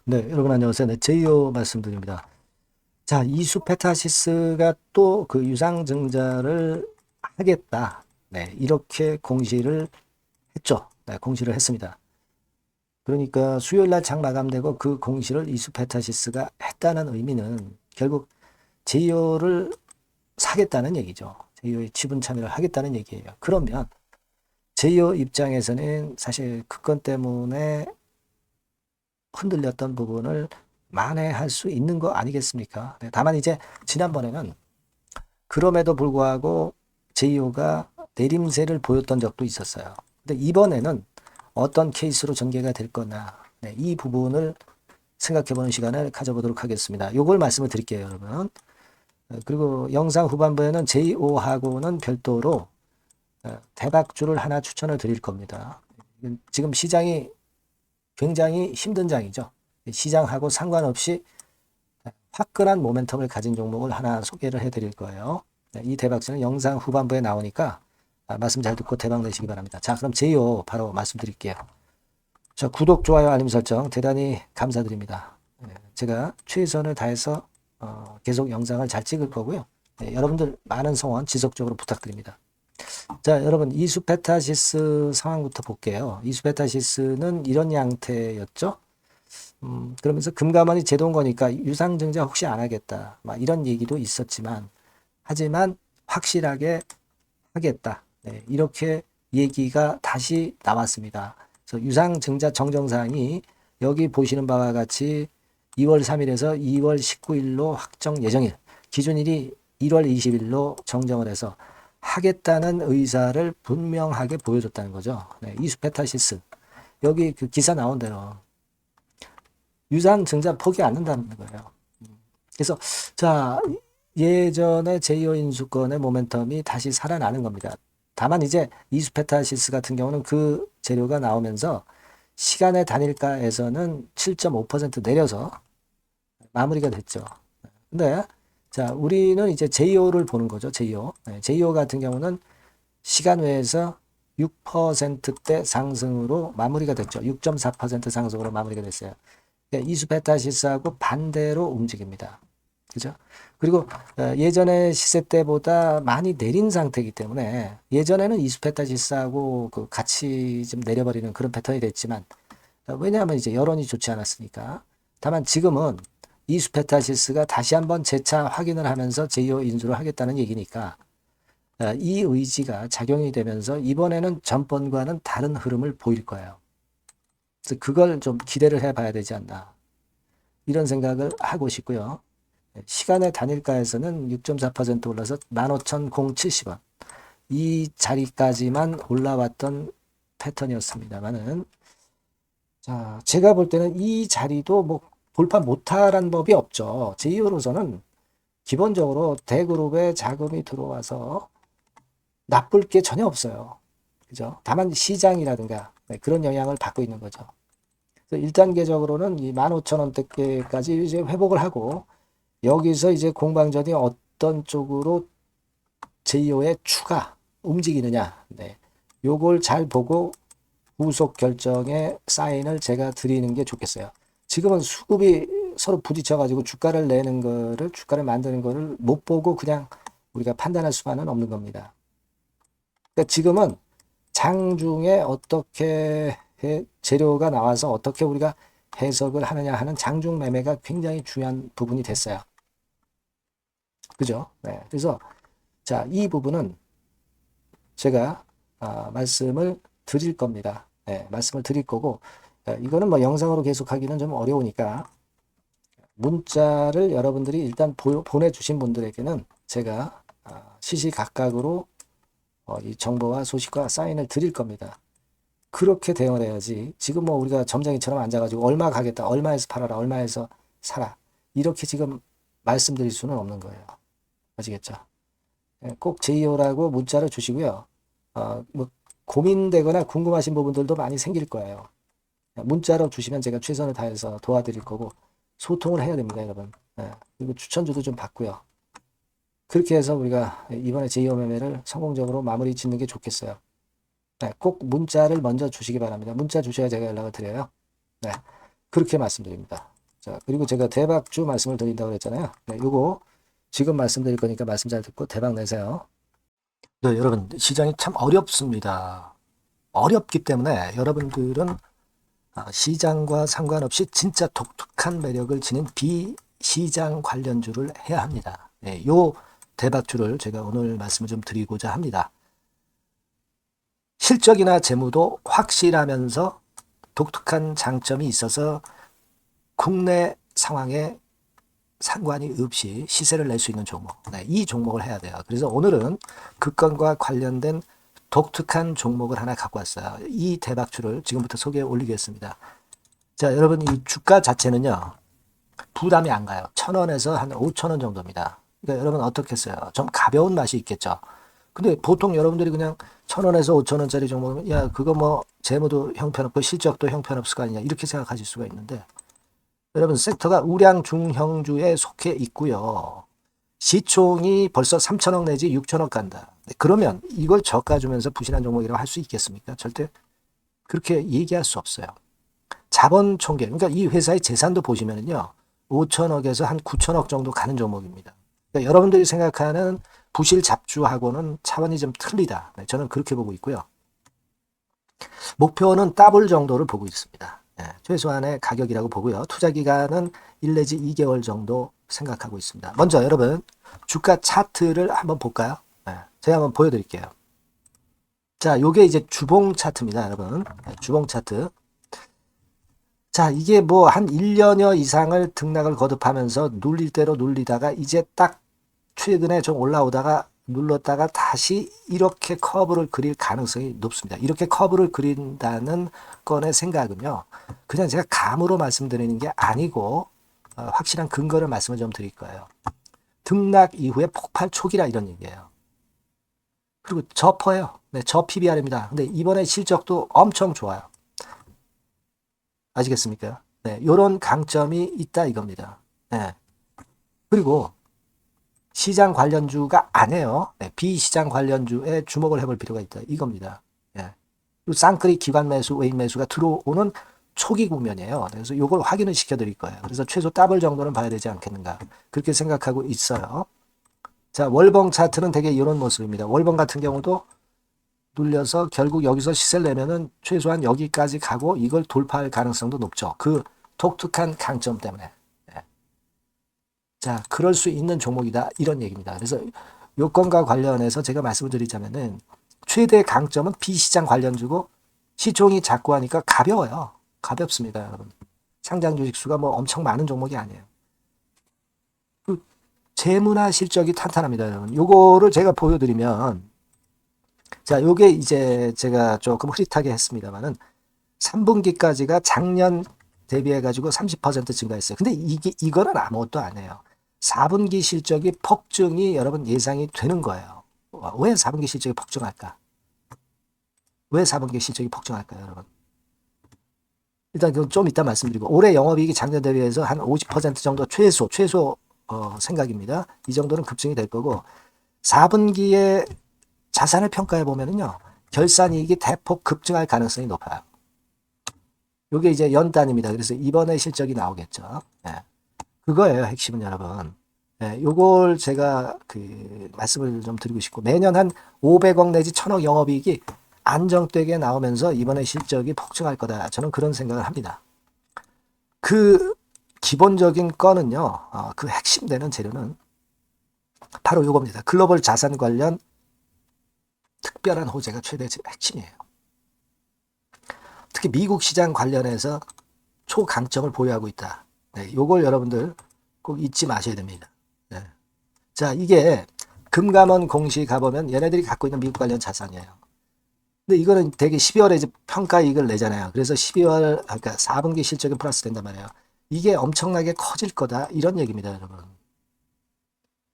네, 여러분 안녕하세요. 네, 제이오 말씀드립니다. 자, 이수페타시스가 또 그 유상증자를 하겠다. 네, 이렇게 공시를 했죠. 네, 공시를 했습니다. 그러니까 수요일 날 장 마감되고 그 공시를 이수페타시스가 했다는 의미는 결국 제이오를 사겠다는 얘기죠. 제이오의 지분 참여를 하겠다는 얘기예요. 그러면 제이오 입장에서는 사실 그 건 때문에 흔들렸던 부분을 만회할 수 있는 거 아니겠습니까? 네, 다만 이제 지난번에는 그럼에도 불구하고 제이오가 내림세를 보였던 적도 있었어요. 근데 이번에는 어떤 케이스로 전개가 될 거나 네, 이 부분을 생각해보는 시간을 가져보도록 하겠습니다. 이걸 말씀을 드릴게요, 여러분. 그리고 영상 후반부에는 제이오하고는 별도로 대박주를 하나 추천을 드릴 겁니다. 지금 시장이 굉장히 힘든 장이죠. 시장하고 상관없이 화끈한 모멘텀을 가진 종목을 하나 소개를 해드릴 거예요. 이 대박주는 영상 후반부에 나오니까 말씀 잘 듣고 대박 내시기 바랍니다. 자, 그럼 제이오 바로 말씀드릴게요. 자, 구독, 좋아요, 알림 설정 대단히 감사드립니다. 제가 최선을 다해서 계속 영상을 잘 찍을 거고요. 여러분들 많은 성원 지속적으로 부탁드립니다. 자, 여러분 이수페타시스 상황부터 볼게요. 이수페타시스는 이런 양태였죠. 그러면서 금감원이 제동 거니까 유상증자 혹시 안 하겠다. 막 이런 얘기도 있었지만 하지만 확실하게 하겠다. 네, 이렇게 얘기가 다시 나왔습니다. 그래서 유상증자 정정사항이 여기 보시는 바와 같이 2월 3일에서 2월 19일로 확정 예정일, 기준일이 1월 20일로 정정을 해서 하겠다는 의사를 분명하게 보여줬다는 거죠. 네, 이수페타시스. 여기 그 기사 나온 대로 유상증자 포기 않는다는 거예요. 그래서 자, 예전에 제이오 인수권의 모멘텀이 다시 살아나는 겁니다. 다만 이제 이수페타시스 같은 경우는 그 재료가 나오면서 시간의 단일가에서는 7.5% 내려서 마무리가 됐죠. 근데 자, 우리는 이제 제이오를 보는 거죠. 제이오. 제이오 같은 경우는 시간 외에서 6%대 상승으로 마무리가 됐죠. 6.4% 상승으로 마무리가 됐어요. 이수페타시스하고 반대로 움직입니다. 그죠? 그리고 예전에 시세 때보다 많이 내린 상태이기 때문에 예전에는 이수페타시스하고 그 같이 좀 내려버리는 그런 패턴이 됐지만 왜냐하면 이제 여론이 좋지 않았으니까. 다만 지금은 이수페타시스가 다시 한번 재차 확인을 하면서 제이오 인수를 하겠다는 얘기니까 이 의지가 작용이 되면서 이번에는 전번과는 다른 흐름을 보일 거예요. 그래서 그걸 좀 기대를 해봐야 되지 않나 이런 생각을 하고 싶고요. 시간의 단일가에서는 6.4% 올라서 15,070원 이 자리까지만 올라왔던 패턴이었습니다만은 자, 제가 볼 때는 이 자리도 뭐 돌파 못하라는 법이 없죠. 제2호로서는 기본적으로 대그룹에 자금이 들어와서 나쁠 게 전혀 없어요. 그죠? 다만 시장이라든가 그런 영향을 받고 있는 거죠. 그래서 1단계적으로는 이 15,000원대까지 이제 회복을 하고 여기서 이제 공방전이 어떤 쪽으로 제2호의 추가 움직이느냐. 네. 요걸 잘 보고 후속 결정에 사인을 제가 드리는 게 좋겠어요. 지금은 수급이 서로 부딪혀가지고 주가를 만드는 거를 못 보고 그냥 우리가 판단할 수만은 없는 겁니다. 그러니까 지금은 장중에 어떻게 재료가 나와서 어떻게 우리가 해석을 하느냐 하는 장중 매매가 굉장히 중요한 부분이 됐어요. 그죠? 네. 그래서 자, 이 부분은 제가 말씀을 드릴 겁니다. 네, 말씀을 드릴 거고 이거는 뭐 영상으로 계속 하기는 좀 어려우니까 문자를 여러분들이 일단 보내주신 분들에게는 제가 시시각각으로 이 정보와 소식과 사인을 드릴 겁니다. 그렇게 대응을 해야지 지금 뭐 우리가 점쟁이처럼 앉아가지고 얼마 가겠다, 얼마에서 팔아라, 얼마에서 사라 이렇게 지금 말씀드릴 수는 없는 거예요. 아시겠죠? 꼭 제이오라고 문자를 주시고요. 뭐 고민되거나 궁금하신 부분들도 많이 생길 거예요. 문자로 주시면 제가 최선을 다해서 도와드릴 거고 소통을 해야 됩니다, 여러분. 그리고 추천주도 좀 받고요. 그렇게 해서 우리가 이번에 제이오 매매를 성공적으로 마무리 짓는 게 좋겠어요. 꼭 문자를 먼저 주시기 바랍니다. 문자 주셔야 제가 연락을 드려요. 그렇게 말씀드립니다. 자, 그리고 제가 대박주 말씀을 드린다고 그랬잖아요. 네, 요거 지금 말씀드릴 거니까 말씀 잘 듣고 대박 내세요. 네, 여러분, 시장이 참 어렵습니다. 어렵기 때문에 여러분들은 시장과 상관없이 진짜 독특한 매력을 지닌 비시장 관련주를 해야 합니다. 네, 요 대박주를 제가 오늘 말씀을 좀 드리고자 합니다. 실적이나 재무도 확실하면서 독특한 장점이 있어서 국내 상황에 상관이 없이 시세를 낼 수 있는 종목. 네, 이 종목을 해야 돼요. 그래서 오늘은 그 건과 관련된 독특한 종목을 하나 갖고 왔어요. 이 대박주를 지금부터 소개해 올리겠습니다. 자, 여러분, 이 주가 자체는요, 부담이 안 가요. 1,000원에서 한 5,000원 정도입니다. 그러니까 여러분 어떻겠어요? 좀 가벼운 맛이 있겠죠. 근데 보통 여러분들이 그냥 1,000원에서 5,000원짜리 종목이면, 야, 그거 뭐, 재무도 형편없고 실적도 형편없을 거 아니냐, 이렇게 생각하실 수가 있는데, 여러분, 섹터가 우량 중형주에 속해 있고요. 시총이 벌써 3천억 내지 6천억 간다. 그러면 이걸 저가 주면서 부실한 종목이라고 할 수 있겠습니까? 절대 그렇게 얘기할 수 없어요. 자본 총계, 그러니까 이 회사의 재산도 보시면은요, 5천억에서 한 9천억 정도 가는 종목입니다. 그러니까 여러분들이 생각하는 부실 잡주하고는 차원이 좀 틀리다. 네, 저는 그렇게 보고 있고요. 목표는 더블 정도를 보고 있습니다. 네, 최소한의 가격이라고 보고요. 투자 기간은 1 내지 2개월 정도 생각하고 있습니다. 먼저 여러분 주가 차트를 한번 볼까요? 네, 제가 한번 보여드릴게요. 자, 요게 이제 주봉 차트입니다, 여러분. 네, 주봉 차트. 자, 이게 뭐 한 1년여 이상을 등락을 거듭하면서 눌릴 대로 눌리다가 이제 딱 최근에 좀 올라오다가 눌렀다가 다시 이렇게 커브를 그릴 가능성이 높습니다. 이렇게 커브를 그린다는 건의 생각은요, 그냥 제가 감으로 말씀드리는 게 아니고 확실한 근거를 말씀을 좀 드릴 거예요. 등락 이후에 폭발 초기라 이런 얘기예요. 그리고 저퍼예요. 네, 저 PBR입니다. 근데 이번에 실적도 엄청 좋아요. 아시겠습니까? 네, 요런 강점이 있다 이겁니다. 네. 그리고 시장 관련주가 아니에요. 네, 비시장 관련주에 주목을 해볼 필요가 있다 이겁니다. 네. 그리고 쌍끌이 기관 매수, 외인 매수가 들어오는 초기 국면이에요. 그래서 이걸 확인을 시켜드릴 거예요. 그래서 최소 더블 정도는 봐야 되지 않겠는가 그렇게 생각하고 있어요. 자, 월봉 차트는 되게 이런 모습입니다. 월봉 같은 경우도 눌려서 결국 여기서 시세를 내면은 최소한 여기까지 가고 이걸 돌파할 가능성도 높죠. 그 독특한 강점 때문에. 네. 자, 그럴 수 있는 종목이다 이런 얘기입니다. 그래서 요건과 관련해서 제가 말씀을 드리자면은 최대 강점은 비시장 관련주고 시총이 작고 하니까 가벼워요. 가볍습니다, 여러분. 상장 주식 수가 뭐 엄청 많은 종목이 아니에요. 그 재무나 실적이 탄탄합니다, 여러분. 요거를 제가 보여드리면, 자, 요게 이제 제가 조금 흐릿하게 했습니다만은 3분기까지가 작년 대비해가지고 30% 증가했어요. 근데 이거는 아무것도 아니에요. 4분기 실적이 폭증이 여러분 예상이 되는 거예요. 왜 4분기 실적이 폭증할까? 왜 4분기 실적이 폭증할까요, 여러분? 일단 그건 좀 이따 말씀드리고, 올해 영업이익이 작년 대비해서 한 50% 정도 최소 생각입니다. 이 정도는 급증이 될 거고, 4분기에 자산을 평가해 보면은요, 결산이익이 대폭 급증할 가능성이 높아요. 요게 이제 연단입니다. 그래서 이번에 실적이 나오겠죠. 네. 그거예요, 핵심은 여러분. 네, 요걸 제가 말씀을 좀 드리고 싶고, 매년 한 500억 내지 1000억 영업이익이 안정되게 나오면서 이번에 실적이 폭증할 거다. 저는 그런 생각을 합니다. 그 기본적인 건은요, 그 핵심 되는 재료는 바로 요겁니다. 글로벌 자산 관련 특별한 호재가 최대 핵심이에요. 특히 미국 시장 관련해서 초강점을 보유하고 있다. 네, 요걸 여러분들 꼭 잊지 마셔야 됩니다. 네. 자, 이게 금감원 공시 가보면 얘네들이 갖고 있는 미국 관련 자산이에요. 근데 이거는 되게 12월에 이제 평가이익을 내잖아요. 그래서 12월, 그러니까 4분기 실적이 플러스 된단 말이에요. 이게 엄청나게 커질 거다. 이런 얘기입니다, 여러분.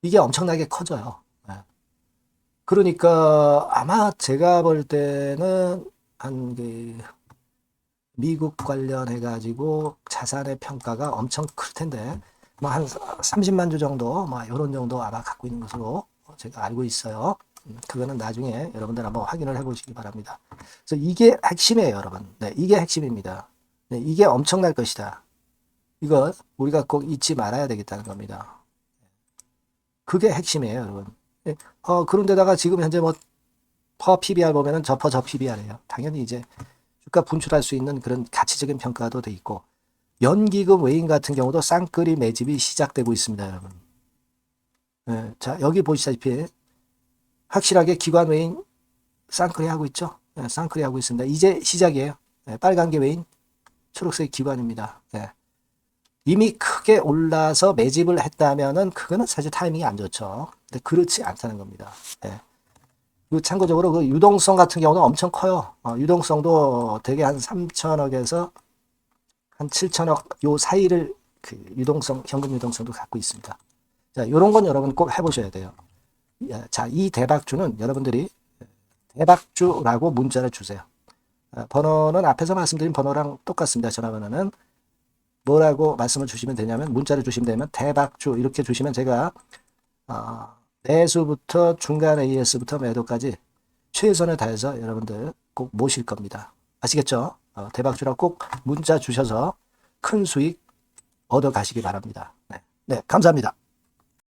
이게 엄청나게 커져요. 네. 그러니까 아마 제가 볼 때는 한 미국 관련해가지고 자산의 평가가 엄청 클 텐데, 뭐 한 30만 주 정도, 뭐 이런 정도 아마 갖고 있는 것으로 제가 알고 있어요. 그거는 나중에 여러분들 한번 확인을 해보시기 바랍니다. 그래서 이게 핵심이에요, 여러분. 네, 이게 핵심입니다. 네, 이게 엄청날 것이다. 이거 우리가 꼭 잊지 말아야 되겠다는 겁니다. 그게 핵심이에요, 여러분. 예, 그런데다가 지금 현재 뭐 퍼 PBR 보면은 저 PBR이에요. 당연히 이제 주가 분출할 수 있는 그런 가치적인 평가도 돼 있고, 연기금 외인 같은 경우도 쌍끌이 매집이 시작되고 있습니다, 여러분. 예, 자, 여기 보시다시피 확실하게 기관 외인 쌍끌이 하고 있죠. 예, 쌍끌이 하고 있습니다. 이제 시작이에요. 예, 빨간 게 외인, 초록색 기관입니다. 예. 이미 크게 올라서 매집을 했다면은 그거는 사실 타이밍이 안 좋죠. 근데 그렇지 않다는 겁니다. 예. 그리고 참고적으로 그 유동성 같은 경우는 엄청 커요. 유동성도 되게 한 3천억에서 한 7천억 요 사이를 그 유동성, 현금 유동성도 갖고 있습니다. 자, 요런 건 여러분 꼭 해보셔야 돼요. 자, 이 대박주는 여러분들이 대박주라고 문자를 주세요. 번호는 앞에서 말씀드린 번호랑 똑같습니다. 전화번호는 뭐라고 말씀을 주시면 되냐면 문자를 주시면 되면 대박주 이렇게 주시면 제가 매수부터 중간 AS부터 매도까지 최선을 다해서 여러분들 꼭 모실 겁니다. 아시겠죠? 대박주라고 꼭 문자 주셔서 큰 수익 얻어 가시기 바랍니다. 네, 네, 감사합니다.